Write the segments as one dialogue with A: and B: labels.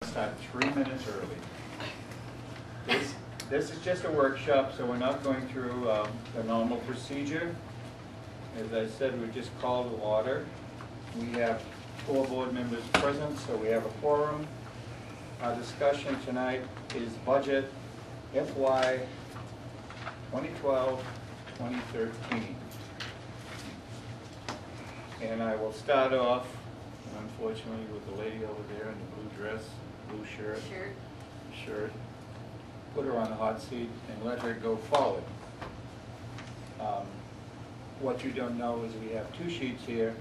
A: Start 3 minutes early. This is just a workshop, so we're not going through the normal procedure. As I said, we just called to order. We have 4 board members present, so we have a quorum. Our discussion tonight is budget FY 2012-2013. And I will start off, unfortunately, with the lady over there in the blue dress, blue shirt. Put her on the hot seat and let her go forward. What you don't know is we have 2 sheets here.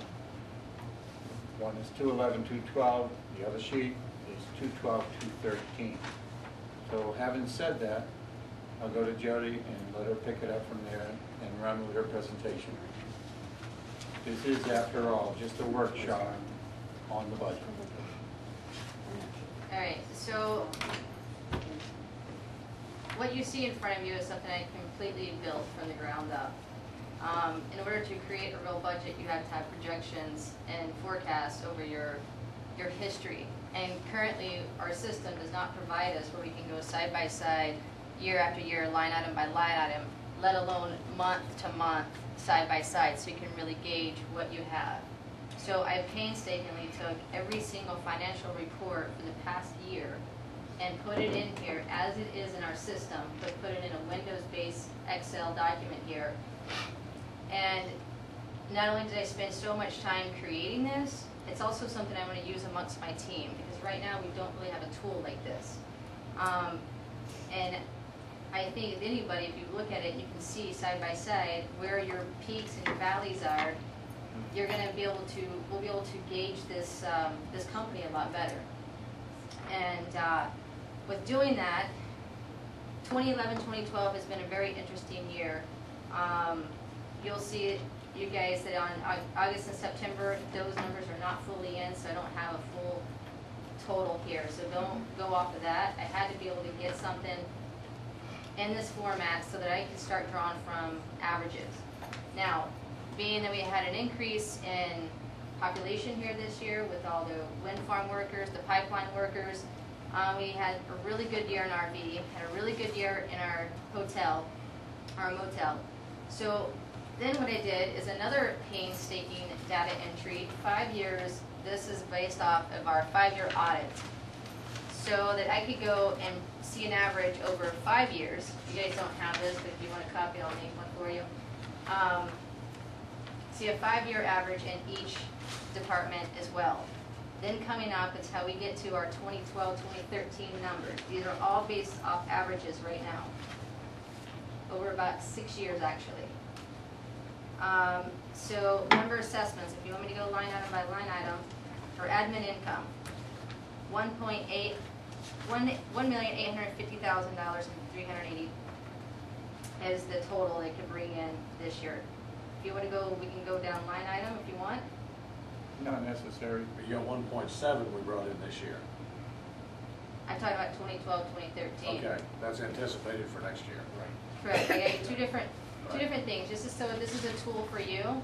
A: One is 211, 212. The other sheet is 212, 213. So having said that, I'll go to Jody and let her pick it up from there and run with her presentation. This is, after all, just a workshop on the budget.
B: All right, so what you see in front of you is something I completely built from the ground up. In order to create a real budget, you have to have projections and forecasts over your history. And currently, our system does not provide us where we can go side by side, year after year, line item by line item, let alone month to month, side by side, so you can really gauge what you have. So I painstakingly took every single financial report for the past year and put it in here as it is in our system, but put it in a Windows-based Excel document here. And not only did I spend so much time creating this, it's also something I want to use amongst my team, because right now we don't really have a tool like this. And I think if anybody, if you look at it, you can see side by side where your peaks and your valleys are. You're going to be able to, we'll be able to gauge this this company a lot better. And with doing that, 2011-2012 has been a very interesting year. You'll see, you guys, that on August and September, those numbers are not fully in, so I don't have a full total here. So don't go off of that. I had to be able to get something in this format so that I can start drawing from averages. Now, being that we had an increase in population here this year with all the wind farm workers, the pipeline workers, we had a really good year in RV, had a really good year in our hotel, our motel. So then what I did is another painstaking data entry, 5 years. This is based off of our 5-year audit, so that I could go and see an average over 5 years. You guys don't have this, but if you want a copy, I'll make one for you. See a 5-year average in each department as well. Then coming up is how we get to our 2012-2013 numbers. These are all based off averages right now, over about 6 years actually. So member assessments, if you want me to go line item by line item, for admin income, $1,850,380 is the total they could bring in this year. If you want to go, we can go down line item if you want.
A: Not necessary.
C: But you got 1.7 we brought in this year.
B: I'm talking about 2012-2013.
C: Okay, that's anticipated for next year.
A: Right.
B: Correct. I got you two different things. Just so this is a tool for you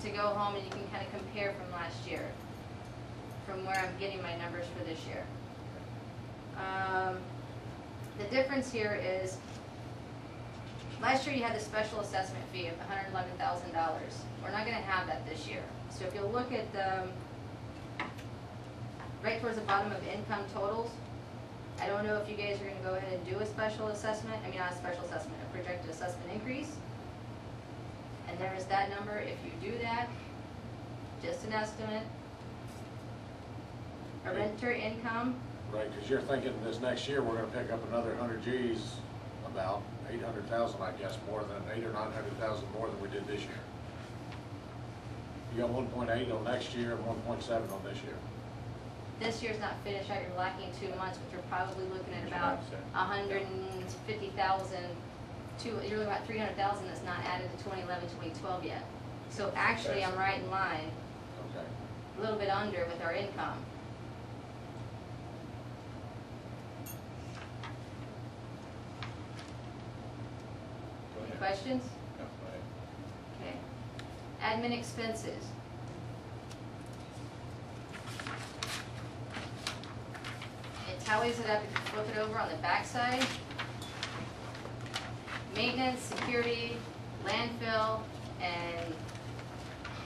B: to go home and you can kind of compare from last year, from where I'm getting my numbers for this year. The difference here is, last year you had the special assessment fee of $111,000. We're not going to have that this year. So if you'll look at right towards the bottom of income totals, I don't know if you guys are going to go ahead and do a special assessment. I mean, not a special assessment, a projected assessment increase. And there is that number. If you do that, just an estimate. A renter income.
C: Right, because you're thinking this next year we're going to pick up another 100 G's, about 800,000, I guess, more than 800,000 or 900,000 more than we did this year. You got 1.8 on next year and 1.7 on this year.
B: This year's not finished out. You're lacking 2 months, but you're probably looking at about 150,000. You're looking at about 300,000 that's not added to 2011-2012 yet. So actually, I'm right in line.
C: Okay.
B: A little bit under with our income.
A: Go ahead.
B: Questions?
A: No, go ahead.
B: Okay. Admin expenses. tallies it up, if you flip it over on the back side, maintenance, security, landfill, and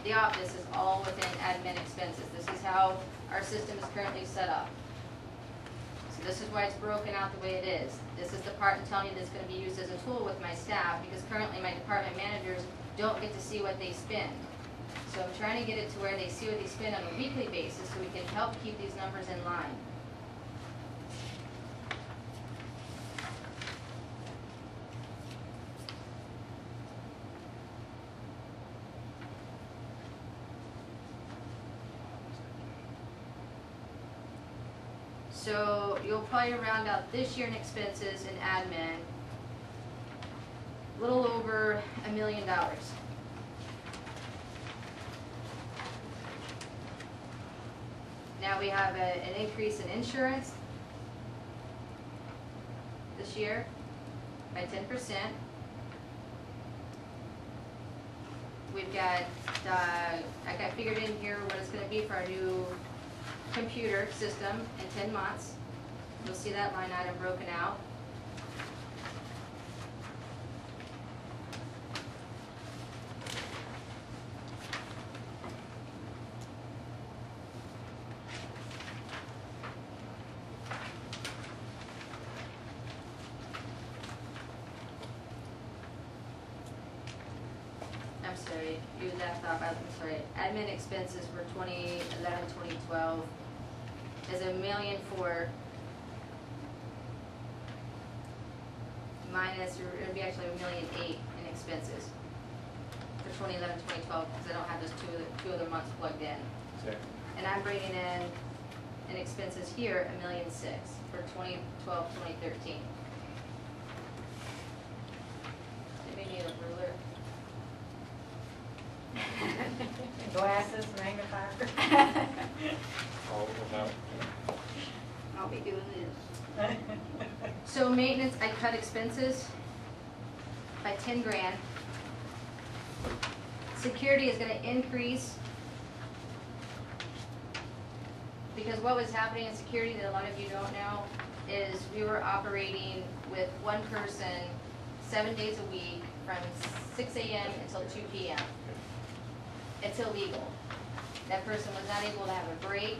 B: the office is all within admin expenses. This is how our system is currently set up. So this is why it's broken out the way it is. This is the part I'm telling you that's going to be used as a tool with my staff, because currently my department managers don't get to see what they spend. So I'm trying to get it to where they see what they spend on a weekly basis so we can help keep these numbers in line. So you'll probably round out this year in expenses and admin, a little over $1 million. Now we have an increase in insurance this year by 10%. We've got, I got figured in here what it's going to be for our new computer system in 10 months. You'll see that line item broken out. I'm sorry, you left off, I'm sorry, admin expenses for 2011, 2012 is $1.4 million minus, or it'll be actually $1.8 million in expenses for 2011, 2012, because I don't have those two other months plugged in.
A: Okay.
B: And I'm bringing in expenses here, $1.6 million for 2012, 2013. Maybe need a ruler.
D: Glasses, magnifier.
A: All without,
B: I'll be doing this. So maintenance, I cut expenses by 10 grand. Security is gonna increase because what was happening in security that a lot of you don't know is we were operating with one person 7 days a week from 6 a.m. until 2 p.m. It's illegal. That person was not able to have a break,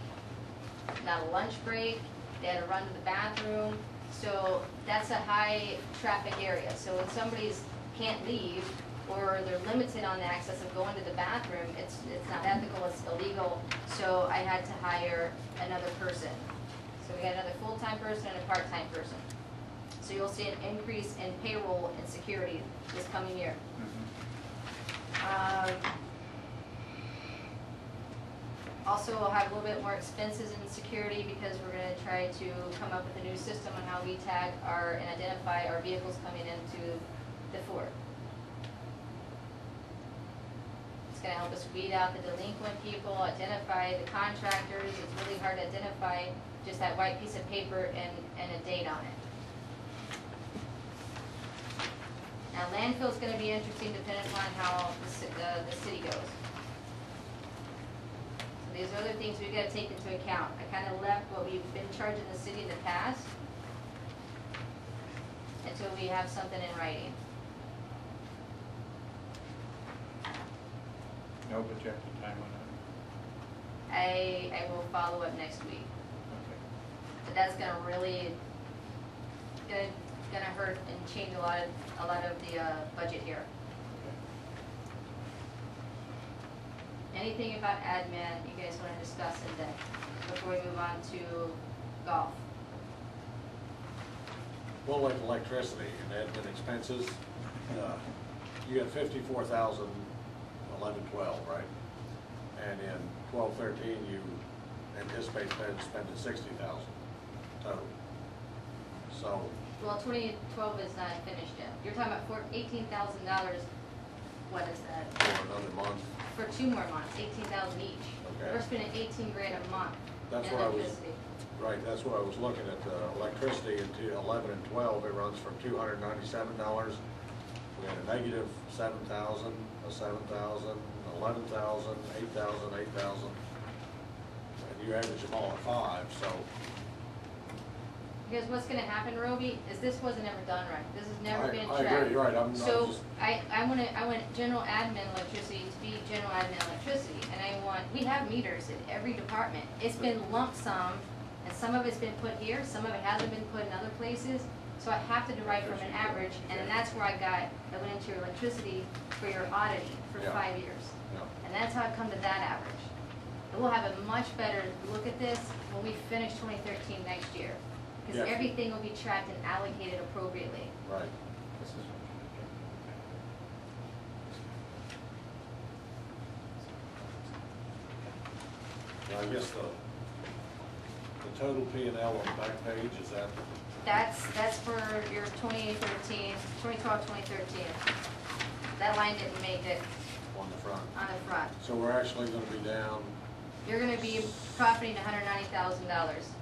B: not a lunch break. They had to run to the bathroom. So that's a high traffic area. So when somebody's can't leave or they're limited on the access of going to the bathroom, it's not ethical, it's illegal. So I had to hire another person. So we got another full-time person and a part-time person. So you'll see an increase in payroll and security this coming year. Also, we'll have a little bit more expenses in security because we're going to try to come up with a new system on how we tag and identify our vehicles coming into the fort. It's going to help us weed out the delinquent people, identify the contractors. It's really hard to identify just that white piece of paper and a date on it. Now, landfill is going to be interesting depending upon how the city goes. These are other things we've got to take into account. I kind of left what we've been charging the city in the past until we have something in writing.
A: no projected time on
B: I will follow up next week.
A: it?
B: But that's going to really gonna hurt and change a lot of the budget here. Anything about admin you guys want to discuss in that before we move on to golf?
C: Well, like electricity and admin expenses, you got 54,000, 11, 12, right? And in 12, 13, you anticipate spending 60,000 total. So.
B: Well, 2012 is not finished yet. You're talking about $18,000. What is that?
C: For another month.
B: For 2 more months, 18,000 each.
C: Okay.
B: We're spending 18 grand a month.
C: That's
B: in
C: what I was,
B: electricity.
C: right, that's what I was looking at, electricity into 11 and 12, it runs from $297. We had a negative 7,000, a 7,000, 11,000, 8,000, 8,000. And you average them all at 5, so
B: Because what's gonna happen, Roby, is this wasn't ever done right. This has never been
C: I
B: tracked.
C: agree, you're right, I'm
B: So
C: just,
B: I want general admin electricity to be general admin electricity, and I want, we have meters in every department. It's been lump sum, and some of it's been put here, some of it hasn't been put in other places. So I have to derive from an average, and then that's where I went into your electricity for your auditing for
C: Yeah.
B: 5 years.
C: yeah,
B: And that's how I come to that average. And we'll have a much better look at this when we finish 2013 next year. Because
C: Yeah.
B: everything will be tracked and allocated appropriately.
C: right.
A: This is.
C: Well, I guess the total P and L on the back page, is that,
B: That's for your 2013, 2012, 2013. That line didn't make it
C: on the front?
B: on the front.
C: So we're actually gonna be down,
B: You're gonna be profiting $190,000.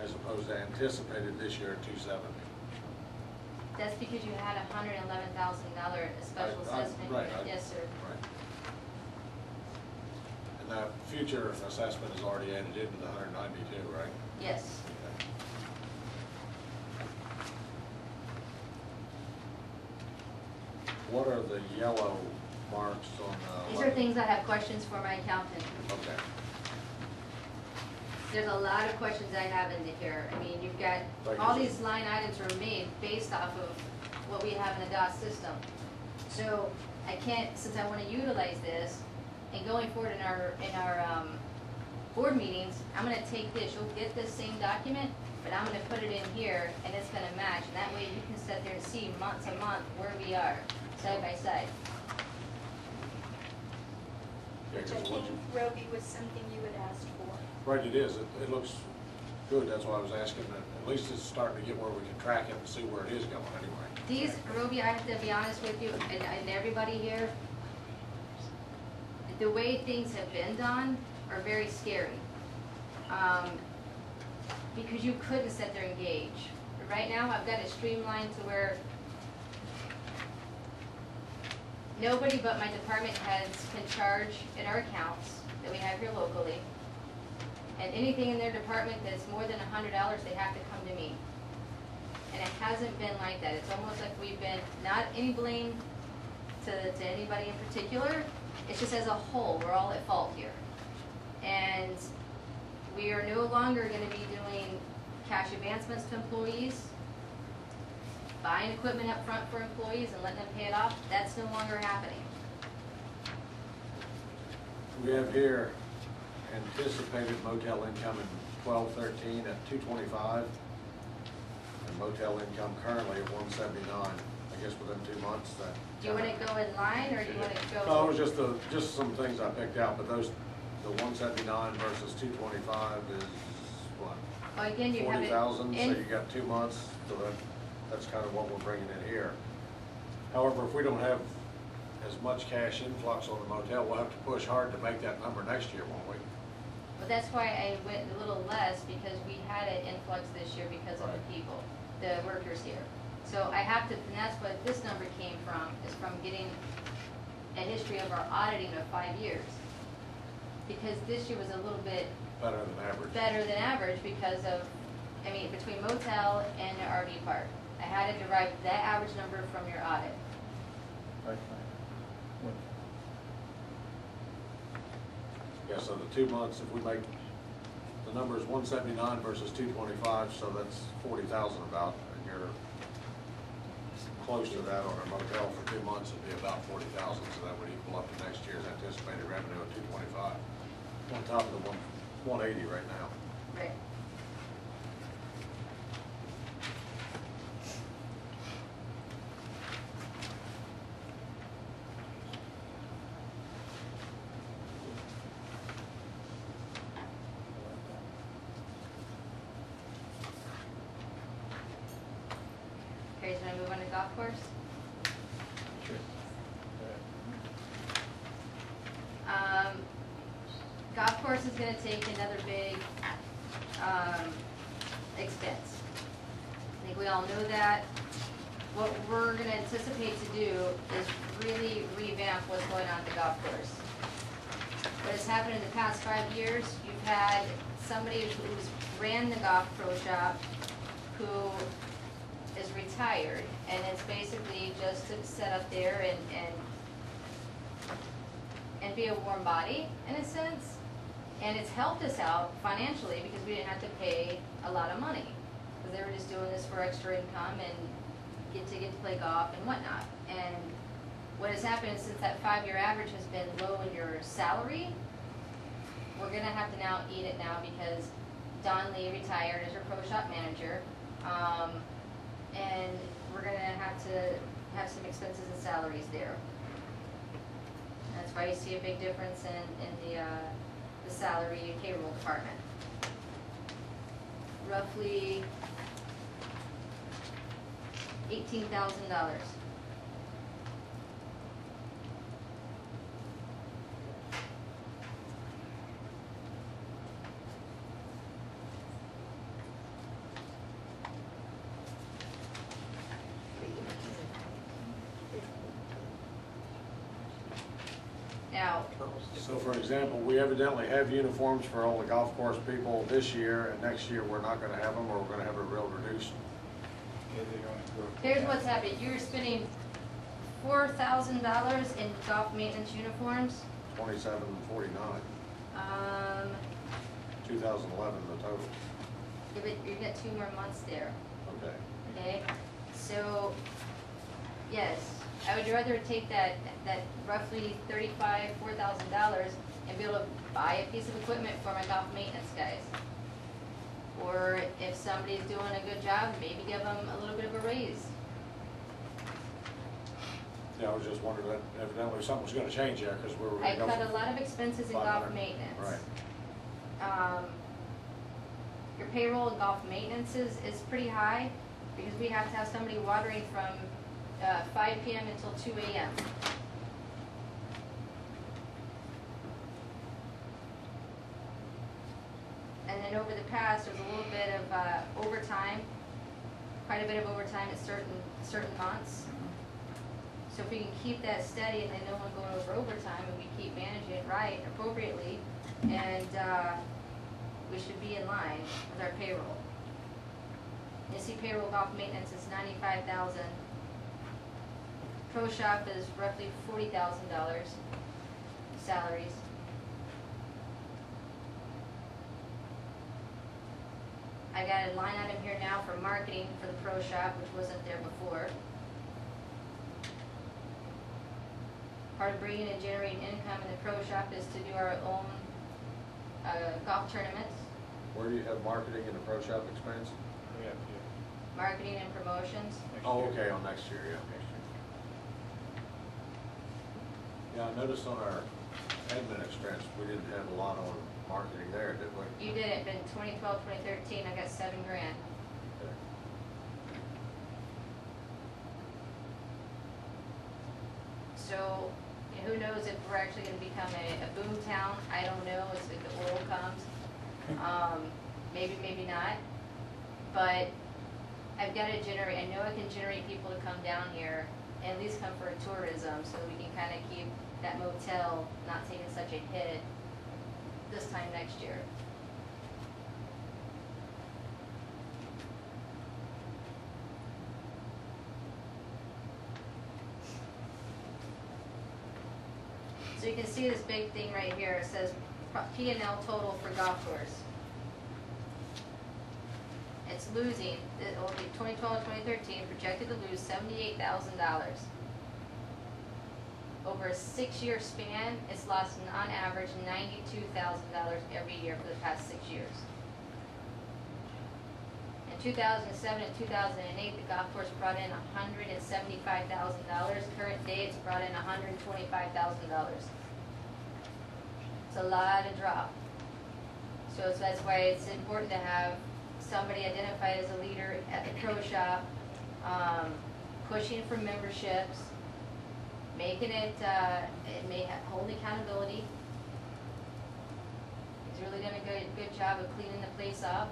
C: as opposed to anticipated this year at 270.
B: That's because you had a $111,000 special
C: I-
B: assessment.
C: right,
B: Yes, sir.
C: Right. And that future assessment is already added into the 192, right?
B: Yes.
C: Okay. What are the yellow marks on the?
B: These are things I have questions for my accountant.
C: Okay,
B: There's a lot of questions I have in here. I mean, you've got,
C: Like
B: all
C: this-
B: these line items are made based off of what we have in the DOS system. So I can't, since I want to utilize this, and going forward in our board meetings, I'm gonna take this, you'll get this same document, but I'm gonna put it in here, and it's gonna match, and that way you can sit there and see month to month where we are, side by side.
C: yeah,
E: Which I
C: 'cause what
E: think,
C: you,
E: Roby, was something you had asked for.
C: right, it is, it looks good, that's why I was asking, that at least it's starting to get where we can track it and see where it is going anyway.
B: These, Roby, I have to be honest with you, and everybody here, the way things have been done are very scary. Because you couldn't sit there and gauge. Right now, I've got it streamlined to where nobody but my department heads can charge in our accounts that we have here locally. And anything in their department that's more than $100, they have to come to me. And it hasn't been like that. It's almost like we've been, not any blame to anybody in particular. It's just as a whole, we're all at fault here. And we are no longer gonna be doing cash advancements to employees, buying equipment up front for employees and letting them pay it off. That's no longer happening.
C: We have here anticipated motel income in 12-13 at 225, and motel income currently at 179. I guess within 2 months that.
B: Do you want it go in line, or do you want it to go?
C: No, it was just some things I picked out, but those, the 179 versus 225 is what?
B: Well, again, you have it
C: 40,000, so
B: in-
C: you got 2 months, so that's kind of what we're bringing in here. However, if we don't have as much cash influx on the motel, we'll have to push hard to make that number next year, won't we?
B: Well, that's why I went a little less, because we had an influx this year because of the
C: Right.
B: people, the workers here. So I have to, and that's what this number came from, is from getting a history of our auditing of 5 years. Because this year was a little bit
C: Better than average.
B: better than average because of, I mean, between motel and the RV park. I had to derive that average number from your audit.
A: Right, right.
C: Yeah, so the 2 months, if we make, the number is 179 versus 225, so that's 40,000 about, and you're close to that on a motel for 2 months, it'd be about 40,000, so that would equal up to next year's anticipated revenue of 225, on top of the 180 right now.
B: Right. Okay, so I move on to golf course?
A: Sure.
B: Golf course is gonna take another big, expense. I think we all know that. What we're gonna anticipate to do is really revamp what's going on at the golf course. What has happened in the past 5 years, you've had somebody who's ran the golf pro shop who is retired, and it's basically just to set up there and be a warm body in a sense. And it's helped us out financially because we didn't have to pay a lot of money. Because they were just doing this for extra income and get to play golf and whatnot. And what has happened is since that 5-year average has been low in your salary, we're gonna have to now eat it now because Don Lee retired as your pro shop manager. And we're gonna have to have some expenses and salaries there. That's why you see a big difference in the salary and payroll department. Roughly $18,000. Now,
C: So for example, we evidently have uniforms for all the golf course people this year, and next year we're not gonna have them, or we're gonna have it real reduced.
A: Yeah, they don't go.
B: here's what's happening. You're spending $4,000 in golf maintenance uniforms.
C: 2749,
B: Um,
C: 2011, the total.
B: you've got 2 more months there,
C: Okay.
B: okay? So, yes, I would rather take that roughly $4,000 and be able to buy a piece of equipment for my golf maintenance guys. Or if somebody's doing a good job, maybe give them a little bit of a raise.
C: Yeah, I was just wondering that evidently something was gonna change there, because we were
B: I
C: gonna go.
B: cut a lot of expenses in golf
C: 500.
B: maintenance.
C: Right.
B: Your payroll and golf maintenance is pretty high because we have to have somebody watering from 5 p.m. until 2 a.m. And then over the past, there's a little bit of overtime, quite a bit of overtime at certain months. So if we can keep that steady and then no one going over overtime and we keep managing it right, appropriately, and we should be in line with our payroll. You see payroll golf maintenance is $95,000. Pro shop is roughly $40,000 salaries. I got a line item here now for marketing for the pro shop, which wasn't there before. Part of bringing and generating income in the pro shop is to do our own golf tournaments,
C: Where do you have marketing and the pro shop expense?
A: We have to,
B: marketing and promotions.
A: next
C: Oh,
A: year.
C: okay, on next year, yeah. Yeah, I noticed on our admin expense, we didn't have a lot on marketing there, did we?
B: You did it, but in 2012, 2013, I got $7 grand.
C: Okay.
B: So, who knows if we're actually gonna become a boom town, I don't know, as the oil comes. Maybe, maybe not, but I've gotta generate, I know I can generate people to come down here, and at least come for tourism, so we can kinda keep that motel not taking such a hit this time next year. So you can see this big thing right here, it says P&L total for golf course. It's losing, it will be 2012, 2013, projected to lose $78,000. Over a 6-year span, it's lost on average $92,000 every year for the past 6 years. In 2007 and 2008, the golf course brought in $175,000. Current day, it's brought in $125,000. It's a lot of drop. So that's why it's important to have somebody identified as a leader at the pro shop, pushing for memberships, making it, it may hold accountability. He's really done a good job of cleaning the place up,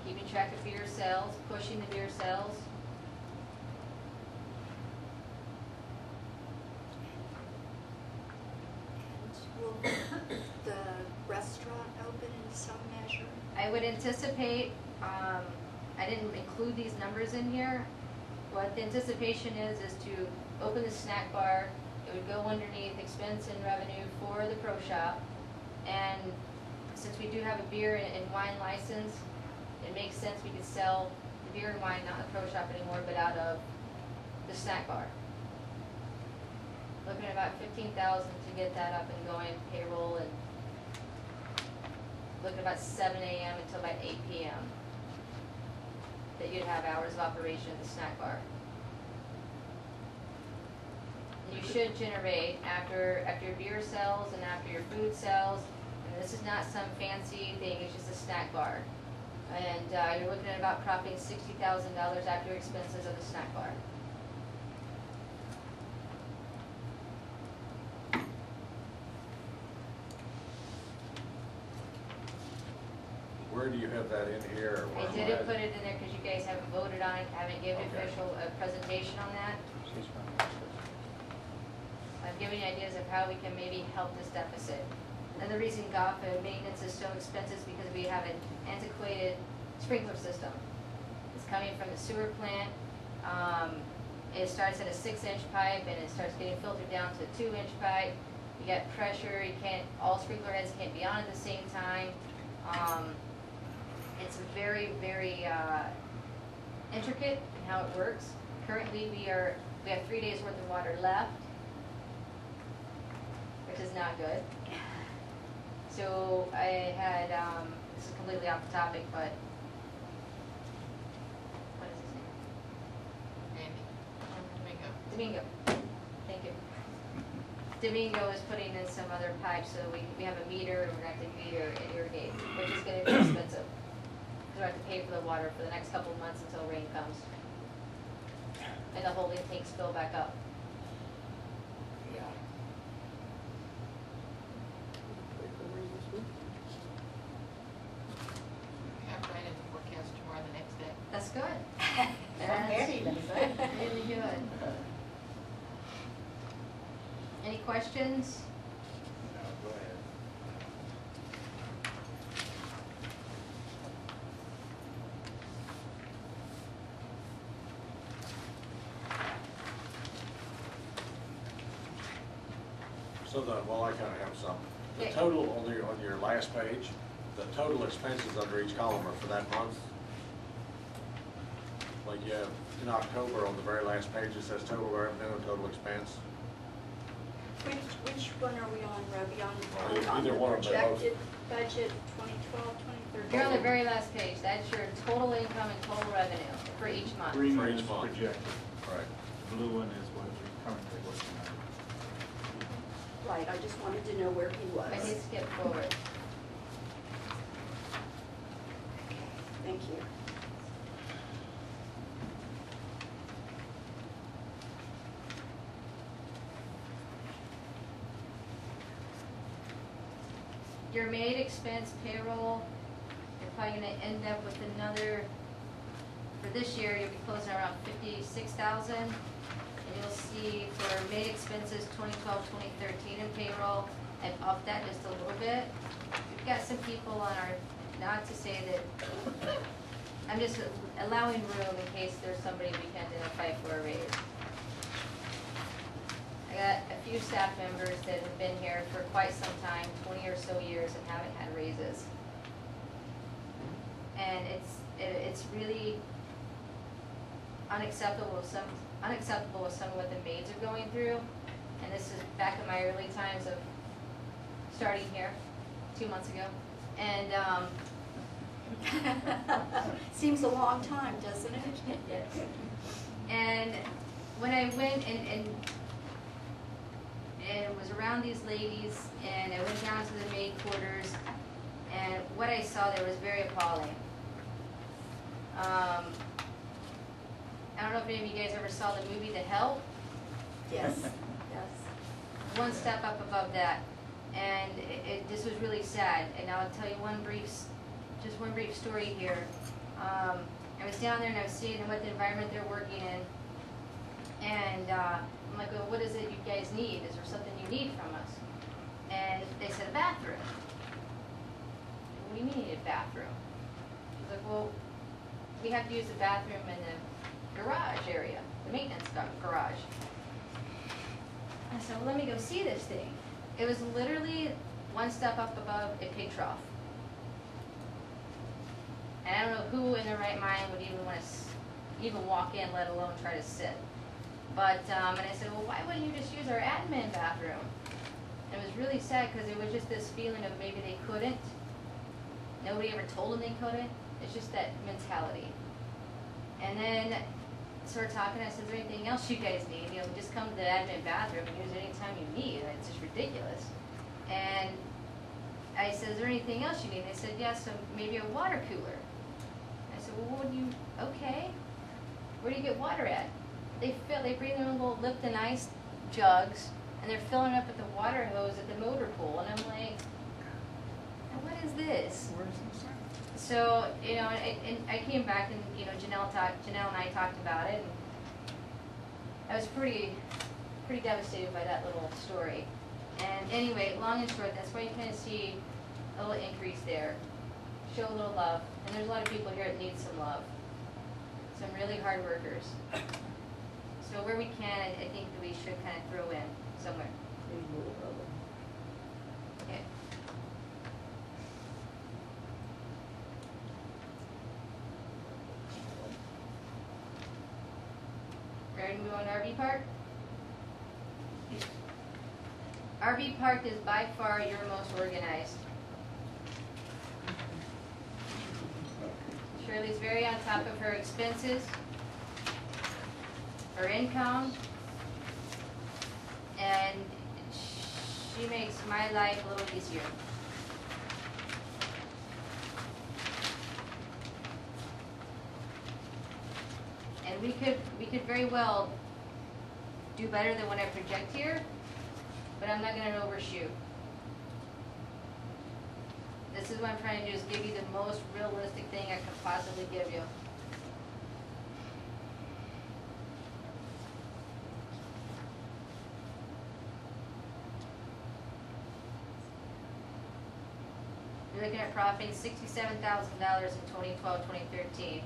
B: keeping track of beer sales, pushing the beer sales.
E: Will the restaurant open in some measure?
B: I would anticipate, I didn't include these numbers in here. What the anticipation is to open the snack bar. It would go underneath expense and revenue for the pro shop. And since we do have a beer and wine license, it makes sense we could sell the beer and wine, not in the pro shop anymore, but out of the snack bar. Looking at about 15,000 to get that up and going, payroll, and looking at about 7 a.m. until about 8 p.m. that you'd have hours of operation at the snack bar. And you should generate after your beer sells and after your food sells. And this is not some fancy thing; it's just a snack bar. And you're looking at about profiting $60,000 after your expenses of the snack bar.
C: Where do you have that in here? Or
B: I
C: where-
B: didn't put it in there because you guys haven't voted on it, haven't given
C: Okay.
B: official presentation on that.
A: She's fine.
B: I've given you ideas of how we can maybe help this deficit. And the reason golf and maintenance is so expensive is because we have an antiquated sprinkler system. It's coming from the sewer plant. It starts at a 6-inch pipe and it starts getting filtered down to a 2-inch pipe. You got pressure, all sprinkler heads can't be on at the same time. It's very, very intricate in how it works. Currently, we have 3 days worth of water left, which is not good. So I had, this is completely off the topic, but what is his name? Domingo. Thank you. Domingo is putting in some other pipes, so we have a meter, and we're going to have to meter and irrigate, which is going to be expensive. Because we have to pay for the water for the next couple of months until rain comes. And the holding tanks fill back up.
A: Yeah.
F: Have rain in the forecast tomorrow, the next day.
B: That's good.
D: So heavy, they say.
B: Really good. Any questions?
A: No, go ahead.
C: So I kind of have some. The
B: Okay.
C: total on your last page, the total expenses under each column are for that month. Like you have in October on the very last page, it says total revenue and total expense.
E: Which one are we on, Robbie?
C: Well,
E: On
C: either
E: the
C: one of them, both.
E: projected budget 2012, 2013?
B: You're on the very last page. That's your total income and total revenue for each month.
A: Green
C: For
A: one
C: each
A: is
C: month.
A: projected.
C: Right.
A: The blue one is what we're currently working on.
E: Right, I just wanted to know where he was.
B: I did skip forward.
E: Thank you.
B: Your maid expense payroll, you're probably gonna end up with another, for this year, you'll be closing around 56,000. And you'll see for maid expenses, 2012, 2013 in payroll, and up that just a little bit. We've got some people on our, not to say that, I'm just allowing room in case there's somebody we can identify for a raise. I got a few staff members that have been here for quite some time, 20 or so years, and haven't had raises. And it's really unacceptable with some of what the maids are going through. And this is back in my early times of starting here, 2 months ago. And
E: Seems a long time, doesn't it?
B: yes. And when I went and was around these ladies, and I went down to the maid quarters, and what I saw there was very appalling. I don't know if any of you guys ever saw the movie The Help.
E: Yes, yes.
B: One step up above that, and this was really sad. And I'll tell you just one brief story here. I was down there and I was seeing what the environment they're working in, and I'm like, well, what is it you guys need? Is there something you need from us? And they said a bathroom. What do you mean you need a bathroom? I was like, well, we have to use the bathroom in the garage area, the maintenance garage. I said, well, let me go see this thing. It was literally one step up above a pig trough. And I don't know who in their right mind would even want to even walk in, let alone try to sit. But, and I said, well, why wouldn't you just use our admin bathroom? And it was really sad because it was just this feeling of maybe they couldn't. Nobody ever told them they couldn't. It's just that mentality. And then started talking, I said, is there anything else you guys need? You know, just come to the admin bathroom and use it anytime you need. It's just ridiculous. And I said, is there anything else you need? They said, yes, so maybe a water cooler. I said, well, what would you, okay. Where do you get water at? They bring their own little Lipton ice jugs, and they're filling up with the water hose at the motor pool. And I'm like, now what is this? So, you know, and I came back and, you know, Janelle and I talked about it, and I was pretty devastated by that little story. And anyway, long and short, that's why you kind of see a little increase there. Show a little love. And there's a lot of people here that need some love. Some really hard workers. So where we can, I think that we should kind of throw in somewhere. Okay. Ready to move on to RV park? RV park is by far your most organized. Shirley's very on top of her expenses, her income, and she makes my life a little easier. And we could very well do better than what I project here, but I'm not going to overshoot. This is what I'm trying to do, is give you the most realistic thing I could possibly give you. You're looking at profiting $67,000 in 2012-2013.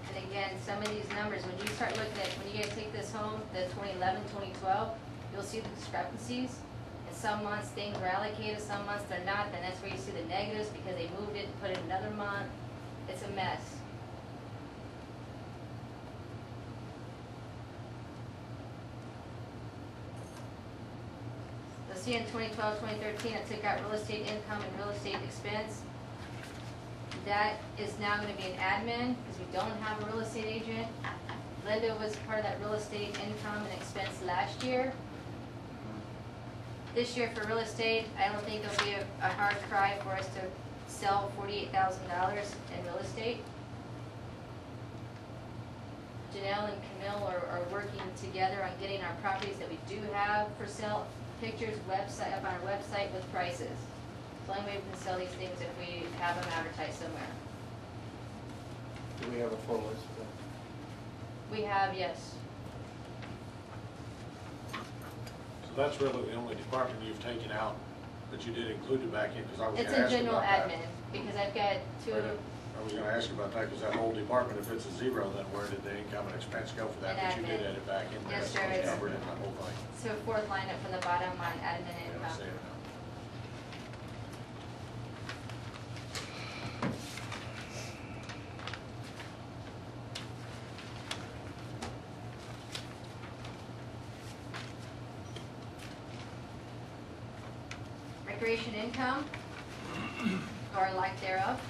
B: And again, some of these numbers, when you start looking at, when you guys take this home, the 2011, 2012, you'll see the discrepancies. In some months things are allocated, some months they're not, then that's where you see the negatives because they moved it and put it in another month. It's a mess. You'll see in 2012, 2013, I took out real estate income and real estate expense. That is now going to be an admin because we don't have a real estate agent. Linda was part of that real estate income and expense last year. This year for real estate, I don't think there'll be a hard cry for us to sell $48,000 in real estate. Janelle and Camille are working together on getting our properties that we do have for sale, pictures, website up on our website with prices. It's the only way we can sell these things if we have them advertised somewhere.
A: Do we have a full list of them?
B: We have, yes.
C: So that's really the only department you've taken out, but you did include it back in, because I was
B: It's
C: gonna
B: in
C: ask you
B: general
C: about that.
B: admin, because I've got two,
C: I was gonna ask you about that, because that whole department, if it's a zero, then where did the income and expense go for that?
B: In
C: But you did
B: admin.
C: add it back in there,
B: Yes,
C: so
B: sir,
C: it's
B: it's-
C: covered in the whole thing.
B: so fourth line up from the bottom on admin
C: Yeah, I
B: income.
C: see it now.
B: Recreation income, or lack thereof.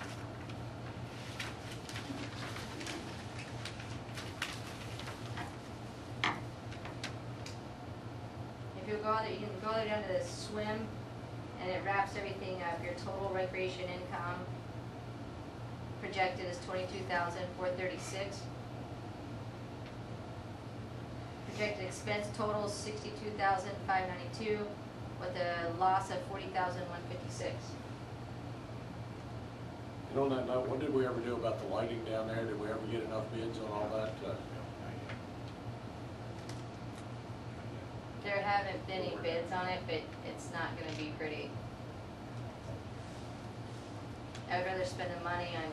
B: If you go out there, you can go there down to the swim, and it wraps everything up. Your total recreation income projected is $22,436. Projected expense total is $62,592, with a loss of $40,156.
C: And on that note, what did we ever do about the lighting down there? Did we ever get enough bids on all that?
B: There haven't been any bids on it, but it's not gonna be pretty. I would rather spend the money on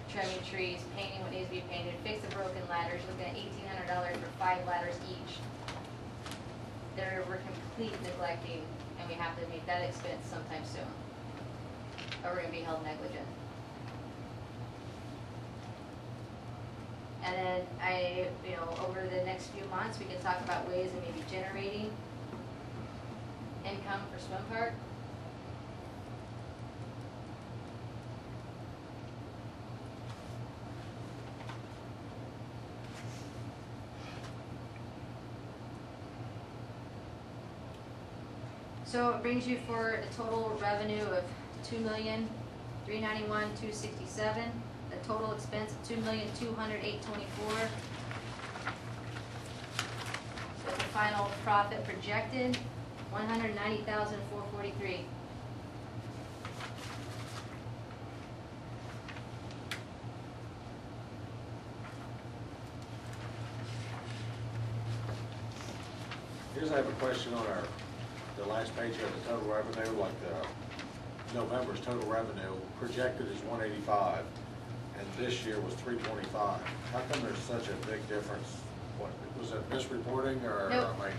B: trimming trees, painting what needs to be painted, fix the broken ladders, looking at $1,800 for 5 ladders each. We're complete neglecting, and we have to make that expense sometime soon. Or we're gonna be held negligent. And then over the next few months, we can talk about ways of maybe generating income for swim park. So it brings you for a total revenue of $2,391,267. The total expense of $2,200,824. So the final profit projected, $190,443.
C: Here's, I have a question on the last page of the total revenue, like November's total revenue projected is 185, and this year was 325. How come there's such a big difference? What, was it misreporting or
B: Nope.
C: am I?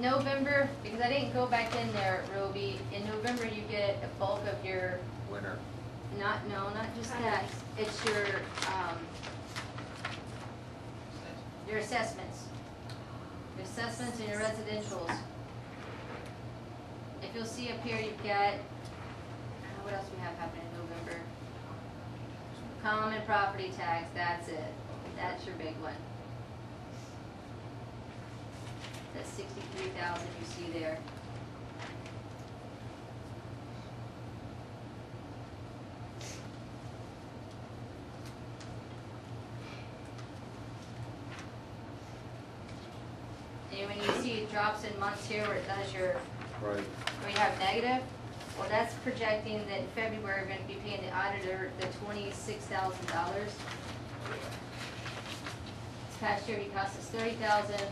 B: November, because I didn't go back in there, Roby, in November you get a bulk of your,
C: Winter.
B: not just that, it's your assessments. Your assessments and your residentials. If you'll see up here, you've got, I don't know what else we have happening in November. Common property tax, that's it. That's your big one. That's 63,000 you see there. And when you see drops in months here where it does your,
C: Right.
B: where you have negative, well, that's projecting that in February, we're gonna be paying the auditor the $26,000. This past year, he cost us $30,000.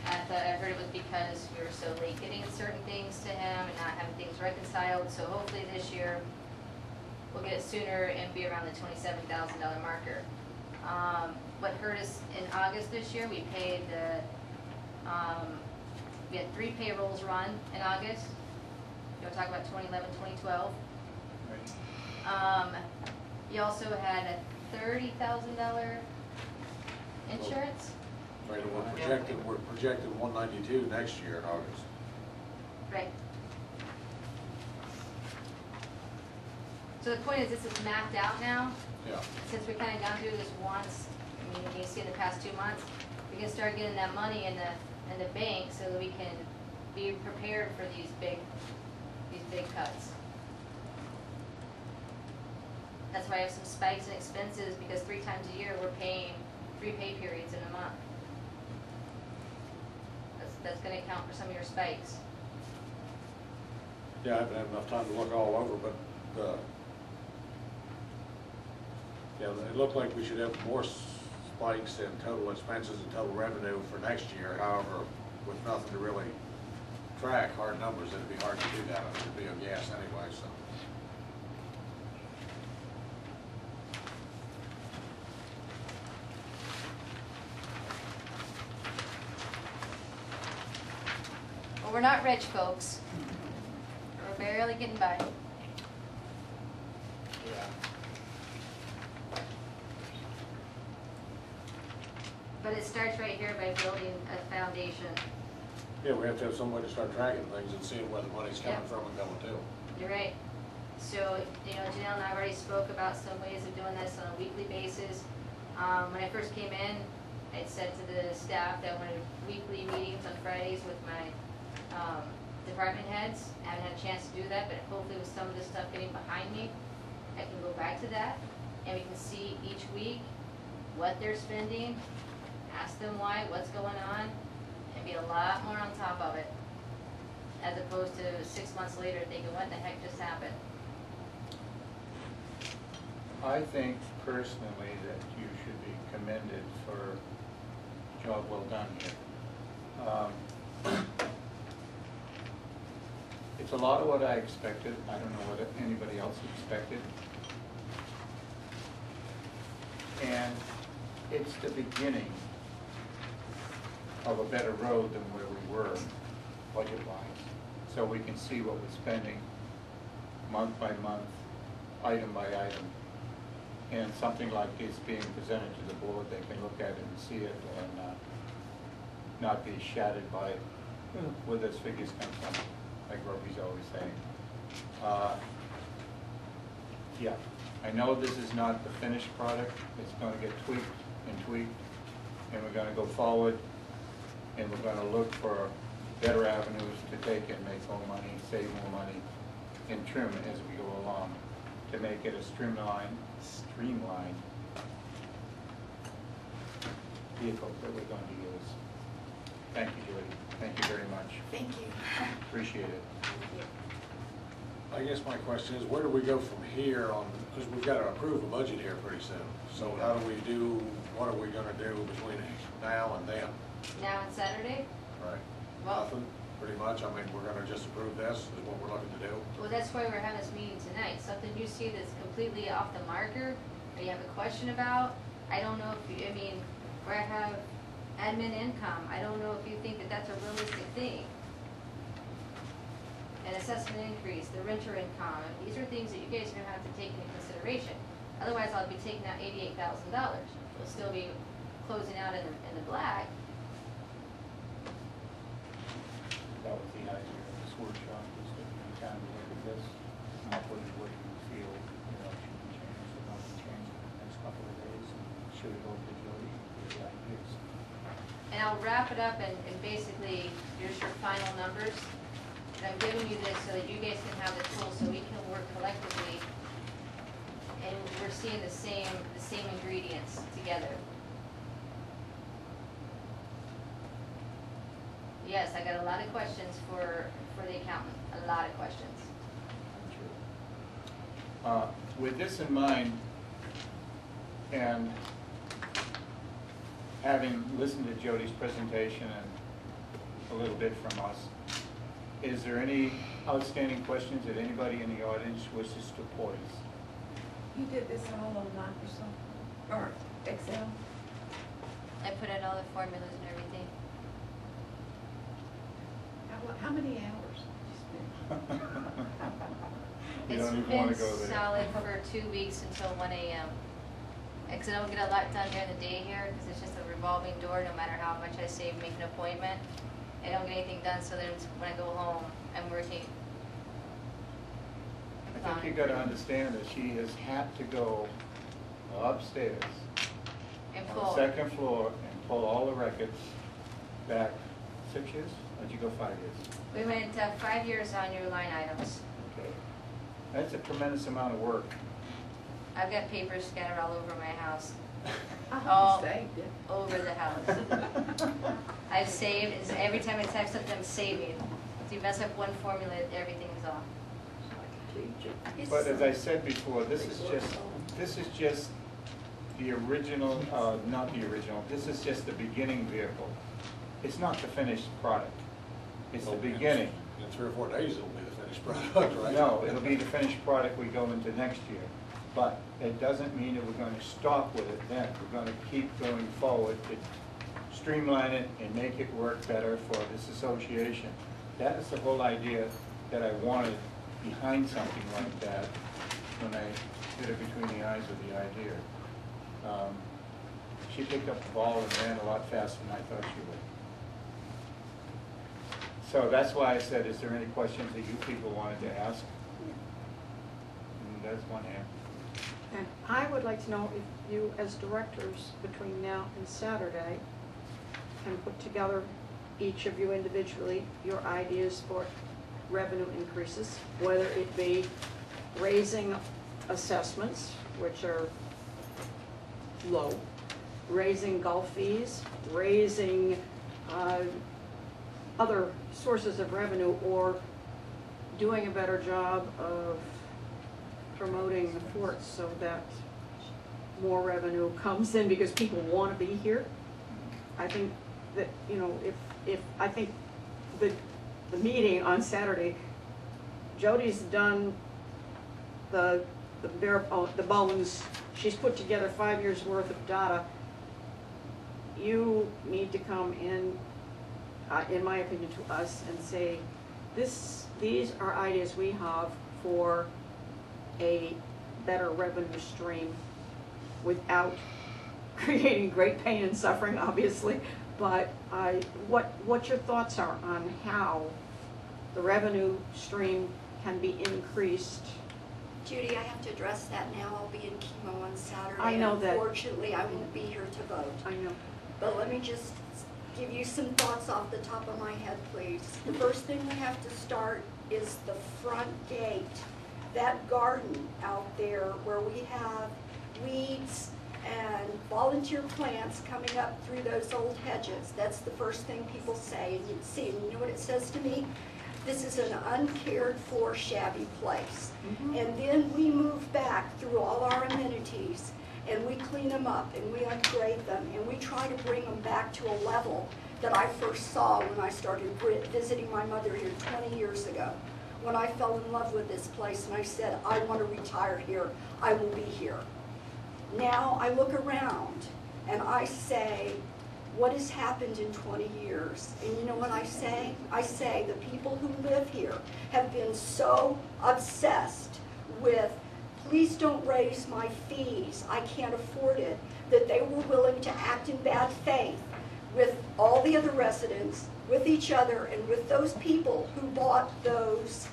B: I heard it was because we were so late getting certain things to him and not having things reconciled, so hopefully this year, we'll get it sooner and be around the $27,000 marker. What hurt us in August this year, we paid we had 3 payrolls run in August. You want to talk about 2011, 2012?
A: Right.
B: You also had a $30,000 insurance.
C: Right, and we're projected 192 next year in August.
B: Right. So the point is, this is mapped out now.
C: Yeah.
B: Since we've kind of gone through this once, I mean, you see in the past 2 months, we can start getting that money in the bank so that we can be prepared for these big cuts. That's why I have some spikes in expenses, because 3 times a year we're paying 3 pay periods in a month. That's going to account for some of your spikes.
C: Yeah, I haven't had enough time to look all over, but yeah, it looked like we should have more spikes in total expenses and total revenue for next year. However, with nothing to really track hard numbers, it'd be hard to do that. It'd be a guess anyway, so.
B: Well, we're not rich, folks. We're barely getting by.
A: Yeah.
B: But it starts right here by building a foundation.
C: Yeah, we have to have some way to start tracking things and seeing where the money's coming
B: Yeah.
C: from and going to.
B: You're right. So, Janelle and I already spoke about some ways of doing this on a weekly basis. When I first came in, I said to the staff that I wanted weekly meetings on Fridays with my department heads. I haven't had a chance to do that, but hopefully with some of this stuff getting behind me, I can go back to that, and we can see each week what they're spending, ask them why, what's going on, and be a lot more on top of it, as opposed to 6 months later thinking, what the heck just happened?
A: I think personally that you should be commended for a job well done here. It's a lot of what I expected. I don't know what anybody else expected. And it's the beginning of a better road than where we were budget-wise. So we can see what we're spending month by month, item by item. And something like this being presented to the board, they can look at it and see it and not be shattered by where those figures come from, like Roby's always saying. Yeah, I know this is not the finished product. It's going to get tweaked and tweaked, and we're going to go forward, and we're going to look for better avenues to take and make more money, save more money, and trim as we go along to make it a streamlined vehicle that we're going to use. Thank you, Judy. Thank you very much.
F: Thank you.
A: Appreciate it.
C: I guess my question is, where do we go from here on, because we've got to approve a budget here pretty soon. So how do we do, what are we going to do between now and then?
B: Now and Saturday?
C: Right?
B: Well-
C: Nothing, pretty much. I mean, we're going to just approve this, is what we're looking to do.
B: Well, that's why we're having this meeting tonight. Something you see that's completely off the marker, or you have a question about, I don't know if you, I mean, where I have admin income, I don't know if you think that that's a realistic thing. An assessment increase, the renter income, these are things that you guys are gonna have to take into consideration. Otherwise, I'll be taking out $88,000. We'll still be closing out in the black.
A: That was the idea of this workshop, was to kind of look at this, come up with what you feel, should be changed or not be changed in the next couple of days, and should it go to Jody with the ideas.
B: And I'll wrap it up and basically, here's your final numbers. And I'm giving you this so that you guys can have the tools so we can work collectively and we're seeing the same ingredients together. Yes, I got a lot of questions for the accountant, a lot of questions.
A: With this in mind, and having listened to Jody's presentation and a little bit from us, is there any outstanding questions that anybody in the audience wishes to pose?
D: You did this all on Microsoft or Excel?
B: I put in all the formulas and everything.
D: How many hours did you spend?
A: You don't even want to go
B: It's been
A: there.
B: solid for 2 weeks until 1 a.m. Because I don't get a lot done during the day here, because it's just a revolving door, no matter how much I save, make an appointment. I don't get anything done, so then when I go home, I'm working.
A: I think you got to understand that she has had to go upstairs
B: And
A: on the
B: full.
A: second floor and pull all the records back 6 years? Or did you go 5 years?
B: We went 5 years on your line items.
A: Okay. That's a tremendous amount of work.
B: I've got papers scattered all over my house,
D: I
B: Oh.
D: hope you saved it.
B: over the house. I've saved, it's every time I type something, I'm saving. If you mess up one formula, everything's off.
A: But as I said before, this is just the original, not the original, this is just the beginning vehicle. It's not the finished product. It's the
C: Well,
A: beginning.
C: In 3 or 4 days, it'll be the finished product, right?
A: No, it'll be the finished product we go into next year. But it doesn't mean that we're going to stop with it then. We're going to keep going forward to streamline it and make it work better for this association. That is the whole idea that I wanted behind something like that when I did it between the eyes of the idea. She picked up the ball and ran a lot faster than I thought she would. So that's why I said, is there any questions that you people wanted to ask? And that's one hand.
E: And I would like to know if you, as directors, between now and Saturday, can put together, each of you individually, your ideas for revenue increases, whether it be raising assessments, which are low, raising golf fees, raising other sources of revenue, or doing a better job of promoting the forts so that more revenue comes in because people want to be here. I think that, you know, if I think the meeting on Saturday, Jody's done the bones, she's put together 5 years worth of data. You need to come in my opinion, to us and say, these are ideas we have for a better revenue stream without creating great pain and suffering, obviously, but what your thoughts are on how the revenue stream can be increased.
G: Judy, I have to address that now. I'll be in chemo on Saturday.
E: I know that.
G: Unfortunately, I won't be here to vote.
E: I know.
G: But let me just give you some thoughts off the top of my head, please. The first thing we have to start is the front gate. That garden out there where we have weeds and volunteer plants coming up through those old hedges. That's the first thing people say. And you see, and you know what it says to me? This is an uncared for, shabby place.
E: Mm-hmm.
G: And then we move back through all our amenities and we clean them up and we upgrade them and we try to bring them back to a level that I first saw when I started visiting my mother here 20 years ago. When I fell in love with this place and I said, I want to retire here, I will be here. Now I look around and I say, what has happened in 20 years? And you know what I say? I say the people who live here have been so obsessed with, please don't raise my fees, I can't afford it, that they were willing to act in bad faith with all the other residents, with each other, and with those people who bought those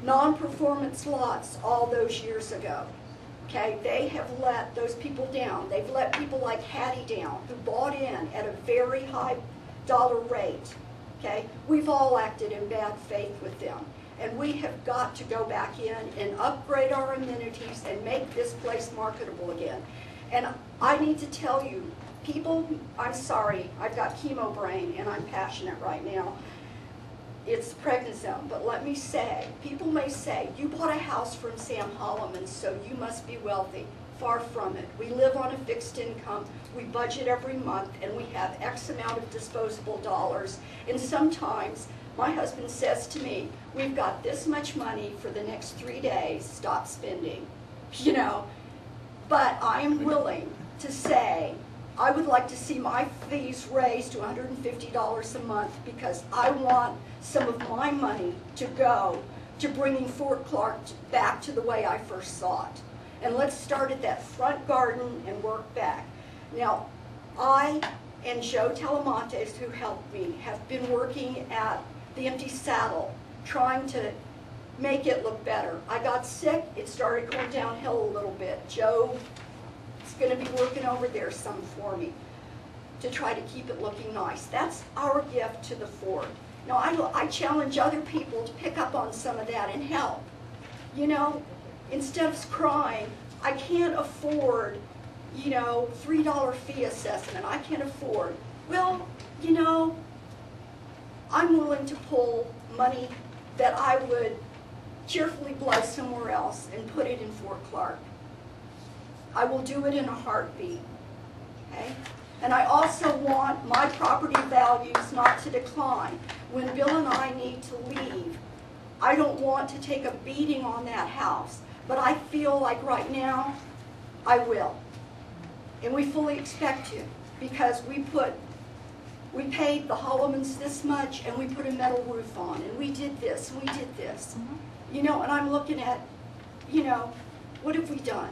G: non-performance lots all those years ago. Okay, they have let those people down. They've let people like Hattie down, who bought in at a very high dollar rate. Okay, we've all acted in bad faith with them. And we have got to go back in and upgrade our amenities and make this place marketable again. And I need to tell you, people, I'm sorry, I've got chemo brain and I'm passionate right now. It's prednisone, but let me say, people may say, you bought a house from Sam Holloman, so you must be wealthy. Far from it. We live on a fixed income, we budget every month, and we have X amount of disposable dollars. And sometimes, my husband says to me, we've got this much money for the next 3 days, stop spending. You know, but I am willing to say, I would like to see my fees raised to $150 a month because I want some of my money to go to bringing Fort Clark back to the way I first saw it. And let's start at that front garden and work back. Now, I and Joe Telemontes, who helped me, have been working at the Empty Saddle, trying to make it look better. I got sick, it started going downhill a little bit. Joe is going to be working over there some for me to try to keep it looking nice. That's our gift to the Fort. Now, I challenge other people to pick up on some of that and help. You know, instead of crying, I can't afford, you know, $3 fee assessment. I can't afford. Well, you know, I'm willing to pull money that I would cheerfully blow somewhere else and put it in Fort Clark. I will do it in a heartbeat, okay? And I also want my property values not to decline. When Bill and I need to leave, I don't want to take a beating on that house, but I feel like right now, I will. And we fully expect to, because we paid the Hollomans this much, and we put a metal roof on, and we did this, and we did this. You know, and I'm looking at, you know, what have we done?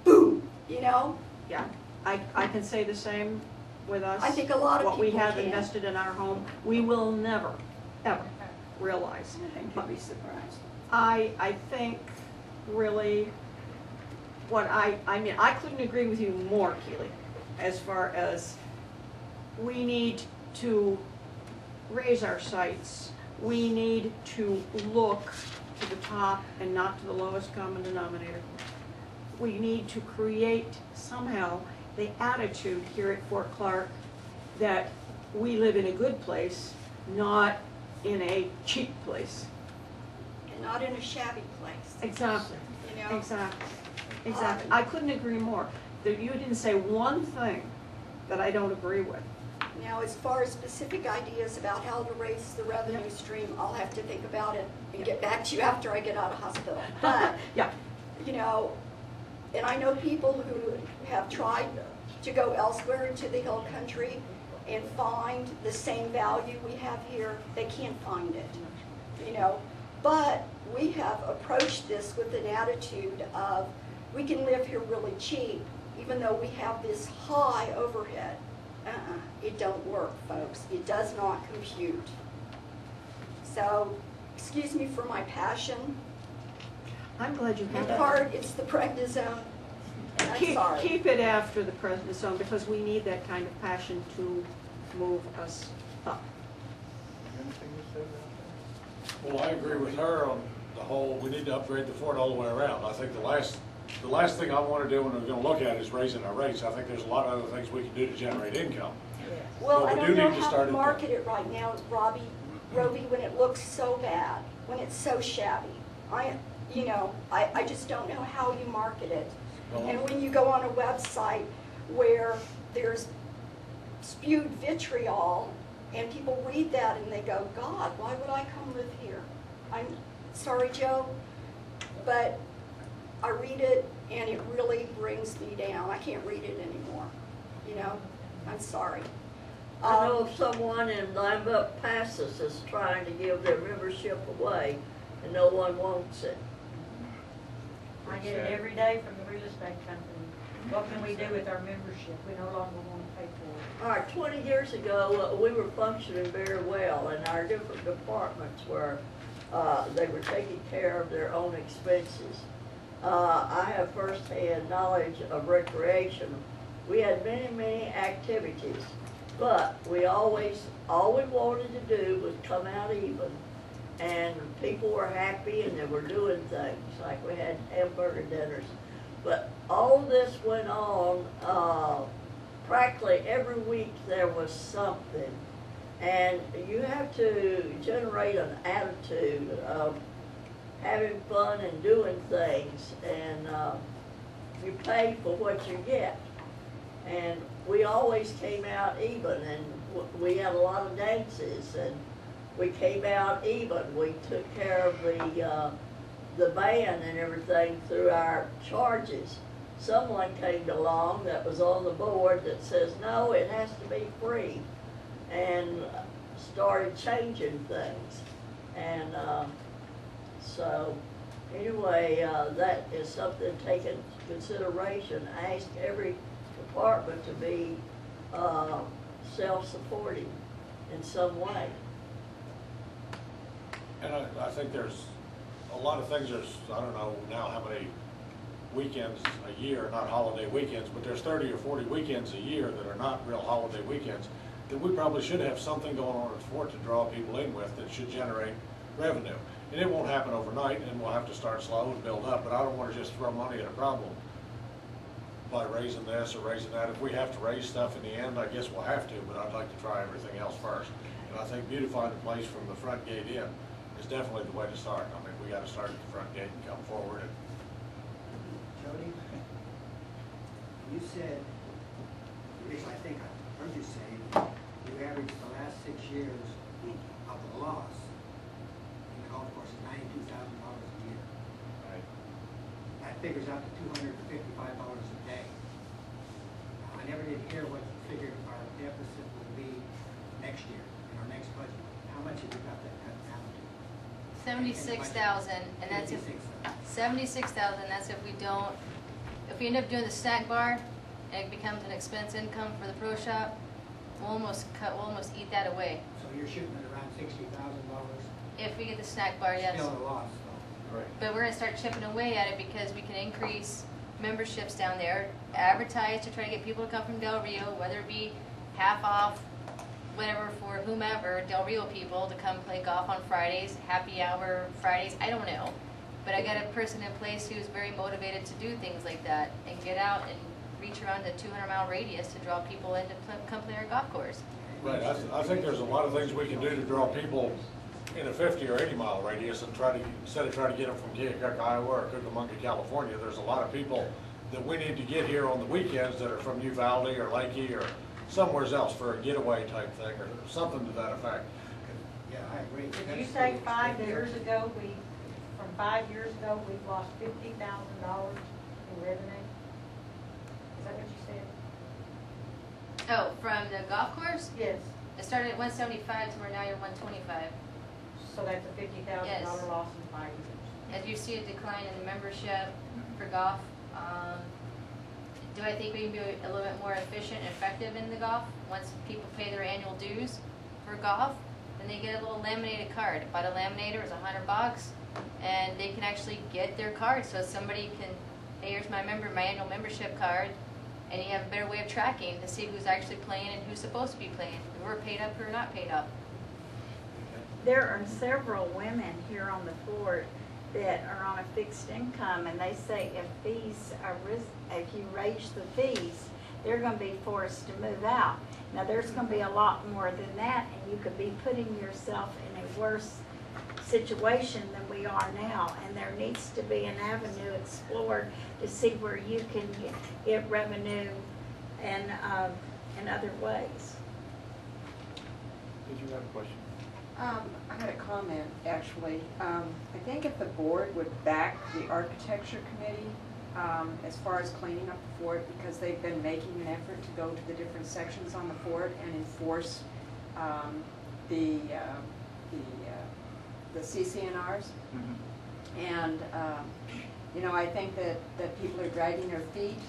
G: Boom, you know?
E: Yeah, I can say the same with us.
G: I think a lot of
E: what we
G: people
E: have
G: can.
E: invested in our home, we will never, ever realize.
D: I think you'd be surprised.
E: I think really what I mean, I couldn't agree with you more, Keely, as far as we need to raise our sights. We need to look to the top and not to the lowest common denominator. We need to create somehow the attitude here at Fort Clark that we live in a good place, not in a cheap place.
G: And not in a shabby place.
E: Exactly.
G: You know?
E: Exactly. Exactly. I couldn't agree more. You didn't say one thing that I don't agree with.
G: Now, as far as specific ideas about how to raise the revenue stream, I'll have to think about it and get back to you after I get out of hospital. But,
E: Yeah.
G: you know, and I know people who have tried to go elsewhere into the hill country and find the same value we have here. They can't find it, you know. But we have approached this with an attitude of we can live here really cheap, even though we have this high overhead. It don't work, folks. It does not compute. So, excuse me for my passion.
E: I'm glad you
G: In
E: had that.
G: part, it's the prednisone. I'm sorry.
E: Keep it after the prednisone because we need that kind of passion to move us up.
A: Anything you said about that?
C: Well, I agree with her on the whole, we need to upgrade the fort all the way around. I think the last thing I want to do when we're going to look at is raising our rates. I think there's a lot of other things we can do to generate income.
G: Well,
C: But
G: I
C: we
G: don't
C: do
G: know
C: need to
G: how
C: start
G: to
C: it
G: market it right now, Robbie, when it looks so bad, when it's so shabby. I just don't know how you market it.
C: Well,
G: And when you go on a website where there's spewed vitriol and people read that and they go, God, why would I come live here? I'm sorry, Joe, but I read it and it really brings me down. I can't read it anymore, you know? I'm sorry.
H: I know of someone in Lambert Passes is trying to give their membership away, and no one wants it.
I: I get it every day from the real estate company. What can we do with our membership? We no longer want to pay for it.
H: All right, 20 years ago, we were functioning very well, and our different departments were, they were taking care of their own expenses. I have firsthand knowledge of recreation. We had many, many activities, but all we wanted to do was come out even, and people were happy and they were doing things, like we had hamburger dinners. But all this went on, practically every week there was something. And you have to generate an attitude of having fun and doing things, and you pay for what you get. And we always came out even, and we had a lot of dances, and we came out even. We took care of the band and everything through our charges. Someone came along that was on the board that says, no, it has to be free, and started changing things. And so anyway, that is something taken into consideration. I asked every department to be self-supporting in some way.
C: And I think there's a lot of things, I don't know now how many weekends a year, not holiday weekends, but there's 30 or 40 weekends a year that are not real holiday weekends, that we probably should have something going on at the fort to draw people in with that should generate revenue. And it won't happen overnight, and we'll have to start slow and build up, but I don't want to just throw money at a problem by raising this or raising that. If we have to raise stuff in the end, I guess we'll have to, but I'd like to try everything else first. And I think beautifying the place from the front gate in is definitely the way to start. I mean, we got to start at the front gate and come forward. And
J: Jody, you said, at least I think I heard you say, you averaged the last 6 years of the loss in the golf course at $92,000 a year.
A: Right.
J: That figures out to $255 a day. Now, I never did hear what you figured our deficit would be next year, in our next budget. How much have you got that cut down to?
B: 76,000, and that's if 76,000. That's if we end up doing the snack bar, and it becomes an expense income for the pro shop. We'll almost eat that away.
J: So you're shooting at around $60,000.
B: If we get the snack bar, yes.
J: Still a loss, though.
A: Right.
B: But we're gonna start chipping away at it because we can increase memberships down there, advertise to try to get people to come from Del Rio, whether it be half off, whatever for whomever, Del Rio people to come play golf on Fridays, happy hour Fridays, I don't know. But I got a person in place who's very motivated to do things like that and get out and reach around the 200-mile radius to draw people in to come play our golf course.
C: right, I think there's a lot of things we can do to draw people in a 50 or 80 mile radius and instead of trying to get them from Keokuk, Iowa or Cucamonga, California, there's a lot of people that we need to get here on the weekends that are from Uvalde or Lakey or somewhere else for a getaway type thing or something to that effect.
J: Yeah, I agree.
I: Did you say 5 years ago, from 5 years ago, we've lost $50,000 in revenue? Is that what you said?
B: Oh, from the golf course?
I: Yes.
B: It started at 175 to where now you're 125.
I: So that's a $50,000
B: Yes.
I: loss in 5 years.
B: As you see a decline in the membership for golf, do I think we can be a little bit more efficient and effective in the golf? Once people pay their annual dues for golf, then they get a little laminated card. About a laminator is $100, and they can actually get their card. So somebody can, hey, here's my annual membership card, and you have a better way of tracking to see who's actually playing and who's supposed to be playing, who are paid up, who are not paid up.
K: There are several women here on the fort that are on a fixed income, and they say if you raise the fees, they're going to be forced to move out. Now, there's going to be a lot more than that, and you could be putting yourself in a worse situation than we are now, and there needs to be an avenue explored to see where you can get revenue and in other ways.
A: Did you have a question?
L: I had a comment, actually. I think if the board would back the architecture committee as far as cleaning up the fort, because they've been making an effort to go to the different sections on the fort and enforce the CCNRs.
A: Mm-hmm.
L: And, you know, I think that people are dragging their feet,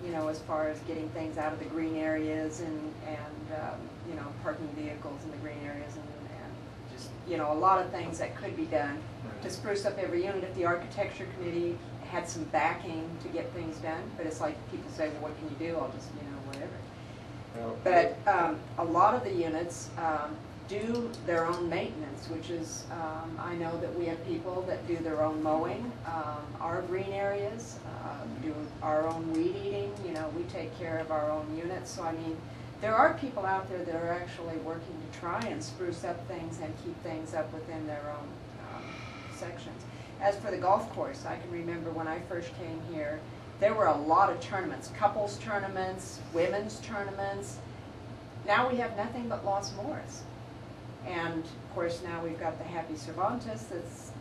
L: you know, as far as getting things out of the green areas and you know, parking vehicles in the green areas and just, you know, a lot of things that could be done to spruce up every unit if the architecture committee had some backing to get things done. But it's like people say, well, what can you do? I'll just, you know, whatever. But a lot of the units do their own maintenance, which is, I know that we have people that do their own mowing, our green areas, do our own weed eating, you know, we take care of our own units. So, I mean, there are people out there that are actually working to try and spruce up things and keep things up within their own sections. As for the golf course, I can remember when I first came here, there were a lot of tournaments, couples tournaments, women's tournaments. Now we have nothing but Los Morris. And of course now we've got the Happy Cervantes.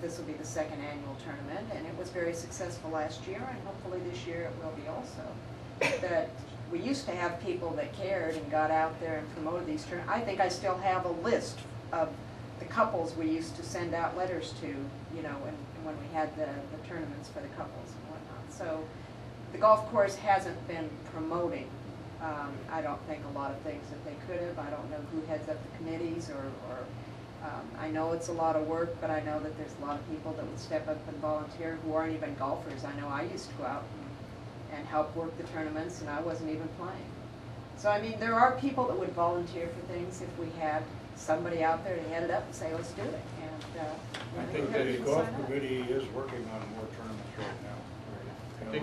L: This will be the second annual tournament, and it was very successful last year, and hopefully this year it will be also. That we used to have people that cared and got out there and promoted these tournaments. I think I still have a list of the couples we used to send out letters to, you know, when we had the tournaments for the couples and whatnot. So the golf course hasn't been promoting, I don't think, a lot of things that they could have. I don't know who heads up the committees or I know it's a lot of work, but I know that there's a lot of people that would step up and volunteer who aren't even golfers. I know I used to go out and help work the tournaments, and I wasn't even playing. So, I mean, there are people that would volunteer for things if we had somebody out there to head it up and say, let's do it. And
M: I think the golf committee is working on more tournaments right now. And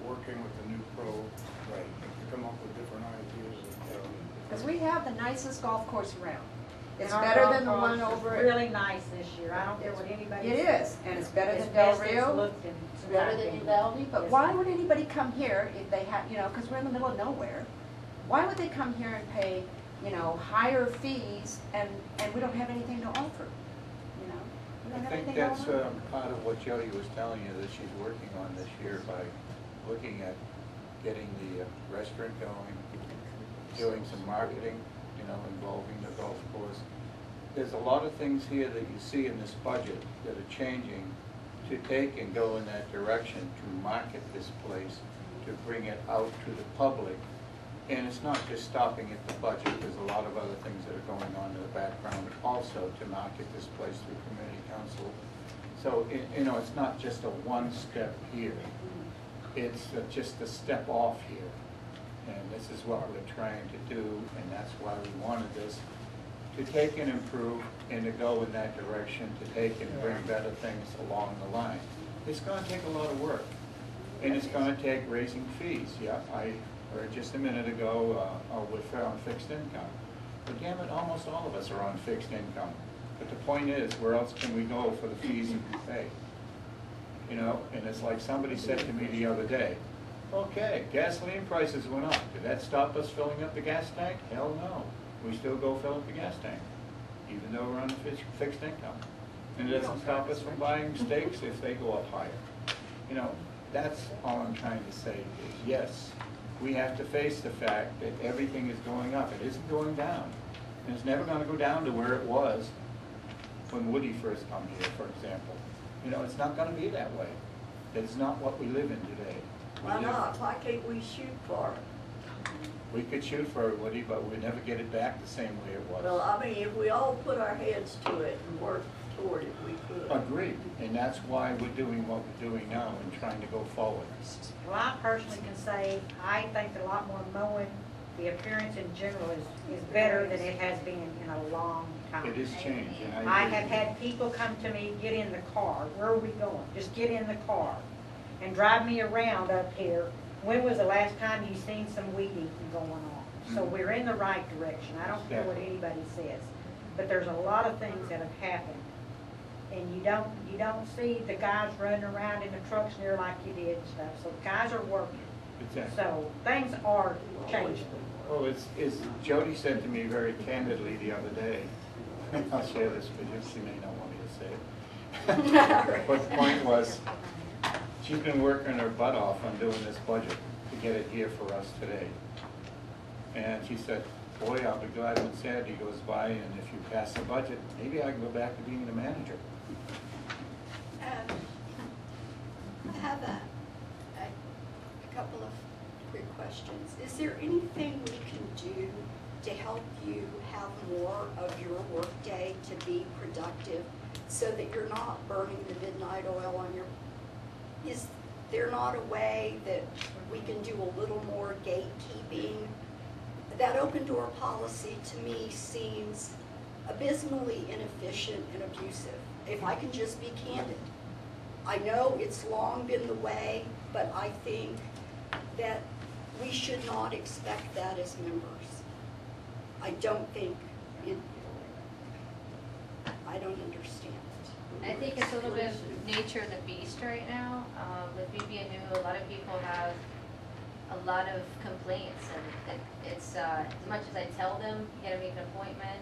M: working with the new pro, to come up with different ideas.
L: Because we have the nicest golf course around. It's
I: Our
L: better
I: golf
L: than the
I: course
L: one
I: is
L: over at...
I: really nice this year. I don't care what anybody
L: It
I: says.
L: is, and it's better
I: It's
L: than Del
I: best it's
L: Rio.
I: looked in
L: It's
I: my
L: better than
I: opinion.
L: Uvalde. But
I: Yes,
L: why
I: ma'am.
L: would anybody come here if they have, you know, because we're in the middle of nowhere. Why would they come here and pay, you know, higher fees and we don't have anything to offer? You know, we don't
A: I
L: have
A: think
L: anything to
A: that's
L: offer.
A: part of what Jody was telling you that she's working on this year by looking at getting the restaurant going, doing some marketing, you know, involving the golf course. There's a lot of things here that you see in this budget that are changing to take and go in that direction to market this place, to bring it out to the public. And it's not just stopping at the budget, there's a lot of other things that are going on in the background also to market this place through community council. So, you know, it's not just a one step here. It's just a step off here. And this is what we're trying to do, and that's why we wanted this, to take and improve and to go in that direction, to take and bring better things along the line. It's going to take a lot of work, and it's going to take raising fees. Yeah, I heard just a minute ago we're on fixed income. But damn it, almost all of us are on fixed income. But the point is, where else can we go for the fees that we pay? You know, and it's like somebody said to me the other day, okay, gasoline prices went up. Did that stop us filling up the gas tank? Hell no. We still go fill up the gas tank, even though we're on a fixed income. And it doesn't stop us from buying steaks if they go up higher. You know, that's all I'm trying to say is, yes, we have to face the fact that everything is going up. It isn't going down. And it's never going to go down to where it was when Woody first come here, for example. You know, it's not going to be that way. It's not what we live in today.
H: Why not? Why can't we shoot for it?
A: We could shoot for it, Woody, but we'd never get it back the same way it was.
H: Well, I mean, if we all put our heads to it and work toward it, we could.
A: Agreed, and that's why we're doing what we're doing now and trying to go forward.
I: Well, I personally can say, I think a lot more mowing, the appearance in general is better than it has been in a long time.
A: It is changed, and
I: I
A: I agree.
I: have had people come to me, get in the car, where are we going? Just get in the car and drive me around up here. When was the last time you seen some weed eating going on? So
A: Mhm.
I: we're in the right direction. I don't care what anybody says. But there's a lot of things that have happened. And you don't see the guys running around in the trucks near like you did and stuff. So guys are working.
A: Exactly.
I: So things are changing.
A: Well, it's Jody said to me very candidly the other day, I'll share this with you, she may not want me to say it. But the point was, she's been working her butt off on doing this budget to get it here for us today. And she said, boy, I'll be glad when Saturday goes by, and if you pass the budget, maybe I can go back to being the manager.
G: I have a couple of quick questions. Is there anything we can do to help you have more of your workday to be productive so that you're not burning the midnight oil on your, is there not a way that we can do a little more gatekeeping? That open door policy to me seems abysmally inefficient and abusive, if I can just be candid. I know it's long been the way, but I think that we should not expect that as members. I don't think it, I don't understand it.
B: I think it's a little bit of nature of the beast right now. With me being new, a lot of people have a lot of complaints, and it's as much as I tell them, you gotta make an appointment.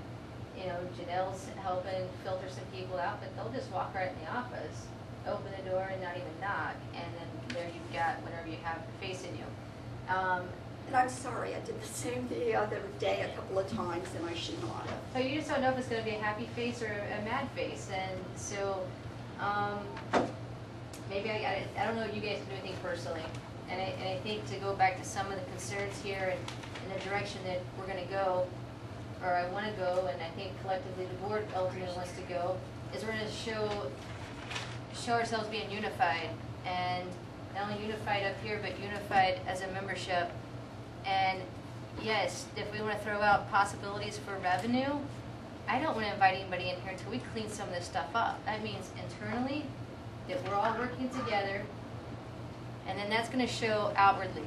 B: You know, Janelle's helping filter some people out, but they'll just walk right in the office, open the door and not even knock, and then there you've got whatever you have facing you.
G: And I'm sorry, I did the same thing the other day a couple of times, and I should not have.
B: So you just don't know if it's going to be a happy face or a mad face, and so maybe I don't know if you guys can do anything personally, and I think to go back to some of the concerns here and the direction that we're going to go, or I want to go, and I think collectively the board ultimately wants to go, is we're going to show ourselves being unified, and not only unified up here, but unified as a membership. And yes, if we want to throw out possibilities for revenue, I don't want to invite anybody in here until we clean some of this stuff up. That means internally that we're all working together, and then that's going to show outwardly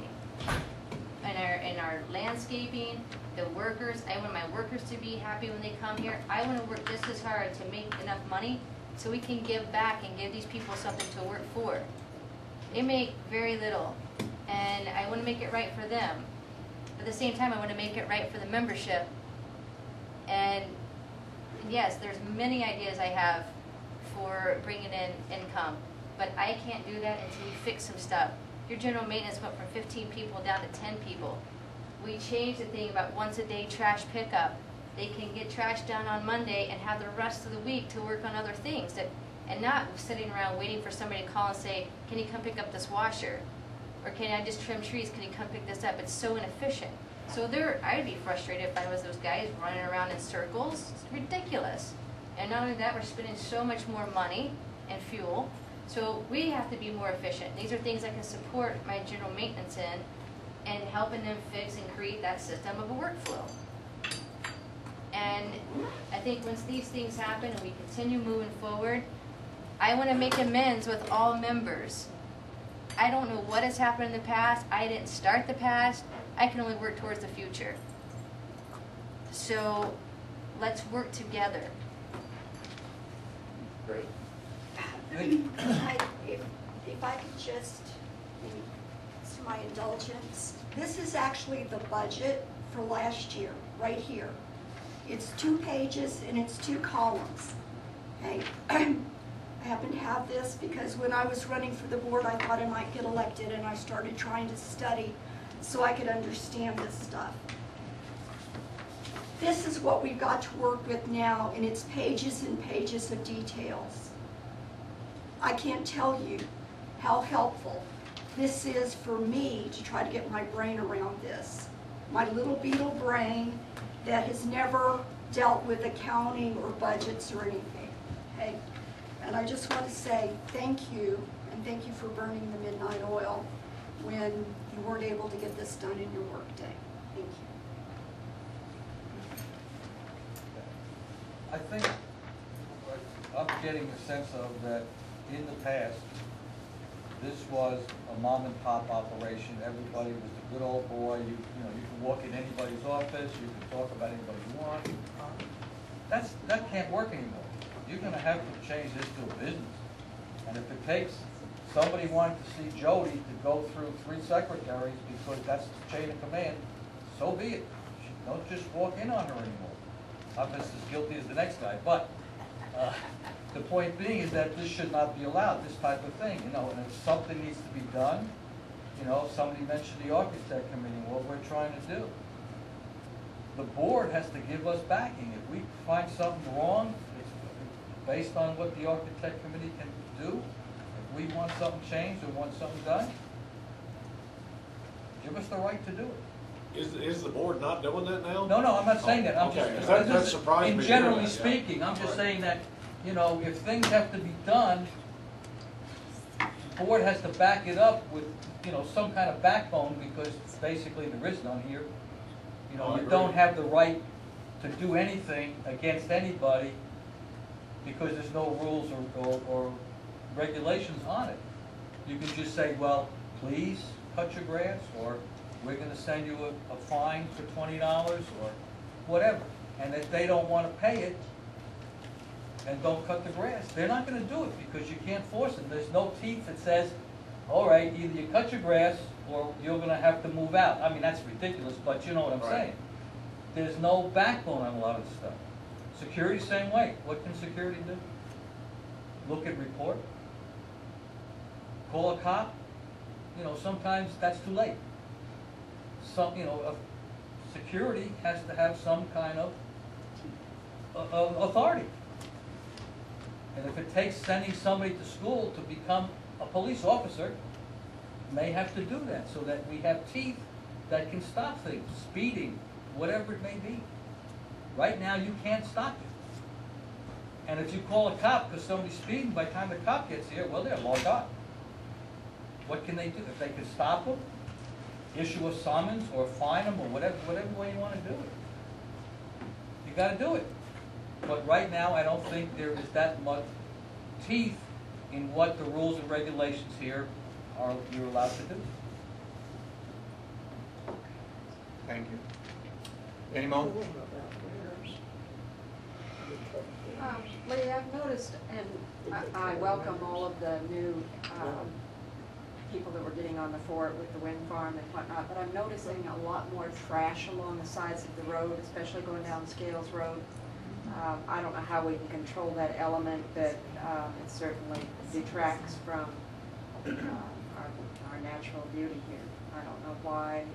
B: in our landscaping, the workers. I want my workers to be happy when they come here. I want to work just as hard to make enough money so we can give back and give these people something to work for. They make very little, and I want to make it right for them. At the same time, I want to make it right for the membership. And yes, there's many ideas I have for bringing in income, but I can't do that until we fix some stuff. Your general maintenance went from 15 people down to 10 people. We changed the thing about once a day trash pickup. They can get trash done on Monday and have the rest of the week to work on other things, and not sitting around waiting for somebody to call and say, can you come pick up this washer? Or can I just trim trees, can you come pick this up? It's so inefficient. So I'd be frustrated if I was those guys running around in circles. It's ridiculous. And not only that, we're spending so much more money and fuel. So we have to be more efficient. These are things I can support my general maintenance in, and helping them fix and create that system of a workflow. And I think once these things happen and we continue moving forward, I want to make amends with all members. I don't know what has happened in the past. I didn't start the past. I can only work towards the future. So let's work together.
A: Great.
G: If I could just, to my indulgence, this is actually the budget for last year, right here. It's 2 pages and it's 2 columns. Okay, I happen to have this because when I was running for the board, I thought I might get elected, and I started trying to study so I could understand this stuff. This is what we've got to work with now, and it's pages and pages of details. I can't tell you how helpful this is for me to try to get my brain around this. My little beetle brain that has never dealt with accounting or budgets or anything, okay? And I just want to say thank you, and thank you for burning the midnight oil when you weren't able to get this done in your workday. Thank you.
N: I think what I'm getting a sense of that in the past, this was a mom and pop operation. Everybody was the good old boy. You know, you can walk in anybody's office. You can talk about anybody you want. That can't work anymore. You're going to have to change this to a business. And if it takes somebody wanting to see Jody to go through 3 secretaries because that's the chain of command, so be it. Don't just walk in on her anymore. I'm just as guilty as the next guy. But the point being is that this should not be allowed, this type of thing. You know, and if something needs to be done, you know, somebody mentioned the architect committee, what we're trying to do. The board has to give us backing. If we find something wrong, it's based on what the architect committee can do. If we want something changed or want something done, give us the right to do it.
C: Is the board not doing that now?
N: No, no, I'm not saying that. I'm
C: Okay,
N: just,
C: that surprised me to hear
N: generally
C: that, yeah.
N: speaking, I'm just saying that, you know, if things have to be done, the board has to back it up with, you know, some kind of backbone, because basically there is none here. You know, you don't have the right to do anything against anybody because there's no rules or regulations on it. You can just say, well, please cut your grass, or we're gonna send you a fine for $20 or whatever. And if they don't wanna pay it and don't cut the grass, they're not gonna do it because you can't force them. There's no teeth that says, all right, either you cut your grass or you're gonna have to move out. I mean, that's ridiculous, but you know what I'm saying. There's no backbone on a lot of this stuff. Security, same way. What can security do? Look at report? Call a cop? You know, sometimes that's too late. Some, you know, security has to have some kind of authority. And if it takes sending somebody to school to become a police officer, may have to do that so that we have teeth that can stop things, speeding, whatever it may be. Right now, you can't stop it. And if you call a cop because somebody's speeding, by the time the cop gets here, well, they're locked up. What can they do? If they can stop them, issue a summons or fine them or whatever way you want to do it. You got to do it. But right now, I don't think there is that much teeth in what the rules and regulations here are you're allowed to do.
A: Thank you. Any more?
L: Lee, I've noticed, and I welcome all of the new people that were getting on the fort with the wind farm and whatnot, but I'm noticing a lot more trash along the sides of the road, especially going down Scales Road. I don't know how we can control that element, but it certainly detracts from our natural beauty here. I don't know why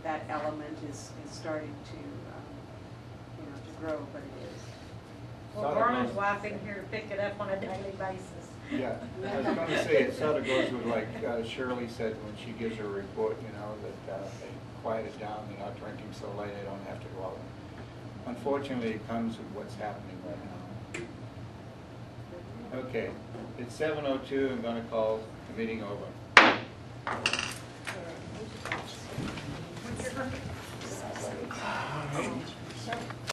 L: that element is starting to, you know, to grow, but it is.
I: Well, Vernon's wife in here to pick it up on a daily basis.
A: Yeah, I was going to say, it sort of goes with like Shirley said when she gives her report, you know, that they quiet it down, they're not drinking so late, they don't have to go out. Unfortunately, it comes with what's happening right now. Okay, it's 7:02, I'm going to call the meeting over.